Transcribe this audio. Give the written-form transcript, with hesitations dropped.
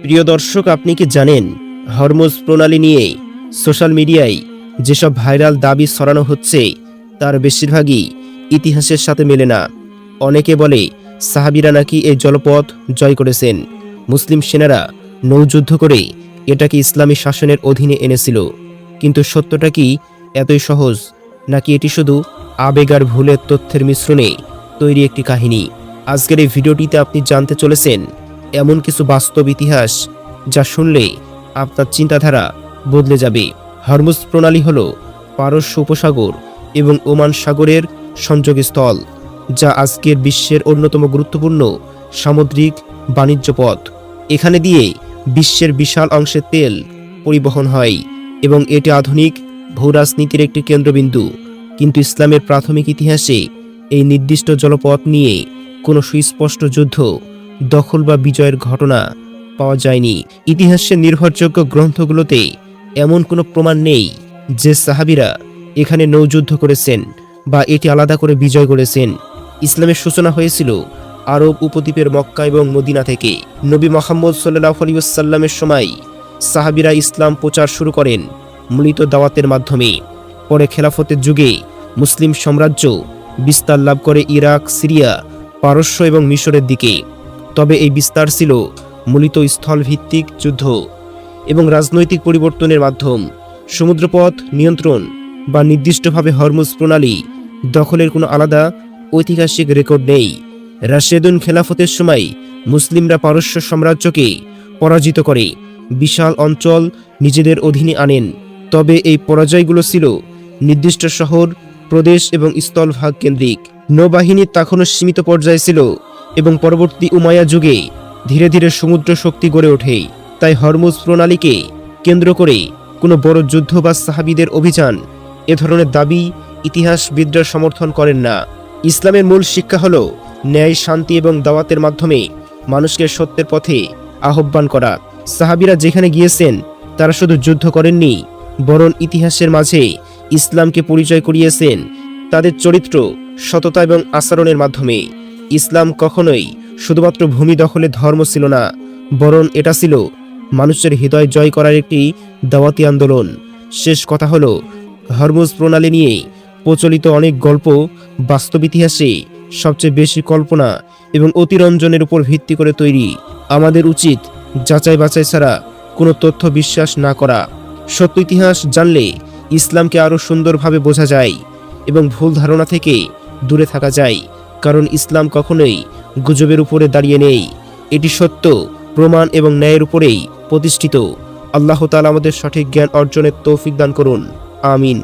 প্রিয় দর্শক, আপনি কি জানেন হরমুজ প্রণালী নিয়ে সোশ্যাল মিডিয়ায় যেসব ভাইরাল দাবি ছড়ানো হচ্ছে তার বেশিরভাগই ইতিহাসের সাথে মেলে না। অনেকে বলে সাহাবীরা নাকি এই জলপথ জয় করেছেন, মুসলিম সেনারা নৌযুদ্ধ করে এটাকে ইসলামী শাসনের অধীনে এনেছিল। কিন্তু সত্যটা কি এতই সহজ, নাকি এটি শুধু আবেগ আর ভুলের তথ্যের মিশ্রণে তৈরি একটি কাহিনী? আজকের এই ভিডিওটিতে আপনি জানতে চলেছেন এমন কিছু বাস্তব ইতিহাস যা শুনলে আপনার চিন্তাধারা বদলে যাবে। হরমুজ প্রণালী হল পারস্য উপসাগর এবং ওমান সাগরের সংযোগস্থল, যা আজকের বিশ্বের অন্যতম গুরুত্বপূর্ণ সামুদ্রিক বাণিজ্য পথ। এখানে দিয়ে বিশ্বের বিশাল অংশের তেল পরিবহন হয় এবং এটি আধুনিক ভূরাজনীতির একটি কেন্দ্রবিন্দু। কিন্তু ইসলামের প্রাথমিক ইতিহাসে এই নির্দিষ্ট জলপথ নিয়ে কোনো সুস্পষ্ট যুদ্ধ, দখল বা বিজয়ের ঘটনা পাওয়া যায়নি। ইতিহাসের নির্ভরযোগ্য গ্রন্থগুলোতে এমন কোনো প্রমাণ নেই যে সাহাবীরা এখানে নৌযুদ্ধ করেছেন বা এটি আলাদা করে বিজয় করেছেন। ইসলামের সূচনা হয়েছিল আরব উপদ্বীপের মক্কা এবং মদিনা থেকে। নবী মুহাম্মদ সাল্লাল্লাহু আলাইহি ওয়াসাল্লামের সময় সাহাবীরা ইসলাম প্রচার শুরু করেন মূলত দাওয়াতের মাধ্যমে। পরে খেলাফতের যুগে মুসলিম সাম্রাজ্য বিস্তার লাভ করে ইরাক, সিরিয়া, পারস্য এবং মিশরের দিকে। তবে এই বিস্তার ছিল মূলত স্থলভিত্তিক যুদ্ধ এবং রাজনৈতিক পরিবর্তনের মাধ্যম। সমুদ্রপথ নিয়ন্ত্রণ বা নির্দিষ্টভাবে হরমুজ প্রণালী দখলের কোনো আলাদা ঐতিহাসিক রেকর্ড নেই। রাশেদুন খেলাফতের সময় মুসলিমরা পারস্য সাম্রাজ্যকে পরাজিত করে বিশাল অঞ্চল নিজেদের অধীনে আনেন। তবে এই পরাজয়গুলো ছিল নির্দিষ্ট শহর, প্রদেশ এবং স্থলভাগ কেন্দ্রিক। নৌবাহিনী তখনও সীমিত পর্যায়ে ছিল এবং পরবর্তী উমাইয়া যুগে ধীরে ধীরে সমুদ্র শক্তি গড়ে ওঠে। তাই হরমুজ প্রণালীকে কেন্দ্র করে কোনো বড় যুদ্ধ বা সাহাবীদের অভিযান, এ ধরনের দাবি ইতিহাসবিদরা সমর্থন করেন না। ইসলামের মূল শিক্ষা হল ন্যায়, শান্তি এবং দাওয়াতের মাধ্যমে মানুষকে সত্যের পথে আহ্বান করা। সাহাবীরা যেখানে গিয়েছেন তারা শুধু যুদ্ধ করেননি, বরং ইতিহাসের মাঝে ইসলামকে পরিচয় করিয়েছেন তাদের চরিত্র, সততা এবং আচরণের মাধ্যমে। ইসলাম কখনোই শুধুমাত্র ভূমি দখলের ধর্ম ছিল না, বরং এটা ছিল মানুষের হৃদয় জয় করার একটি দাওয়াতি আন্দোলন। শেষ কথা হলো, হরমুজ প্রণালী নিয়ে প্রচলিত অনেক গল্প বাস্তব ইতিহাসে সবচেয়ে বেশি কল্পনা এবং অতিরঞ্জনের উপর ভিত্তি করে তৈরি। আমাদের উচিত যাচাই বাছাই ছাড়া কোনো তথ্য বিশ্বাস না করা। সত্য ইতিহাস জানলে ইসলামকে আরও সুন্দরভাবে বোঝা যায় এবং ভুল ধারণা থেকে দূরে থাকা যায়। কারণ ইসলাম কখনোই গুজবের উপরে দাঁড়িয়ে নেই, এটি সত্য, প্রমাণ এবং ন্যায়ের উপরেই প্রতিষ্ঠিত। আল্লাহ তাআলা আমাদের সঠিক জ্ঞান অর্জনের তৌফিক দান করুন। আমিন।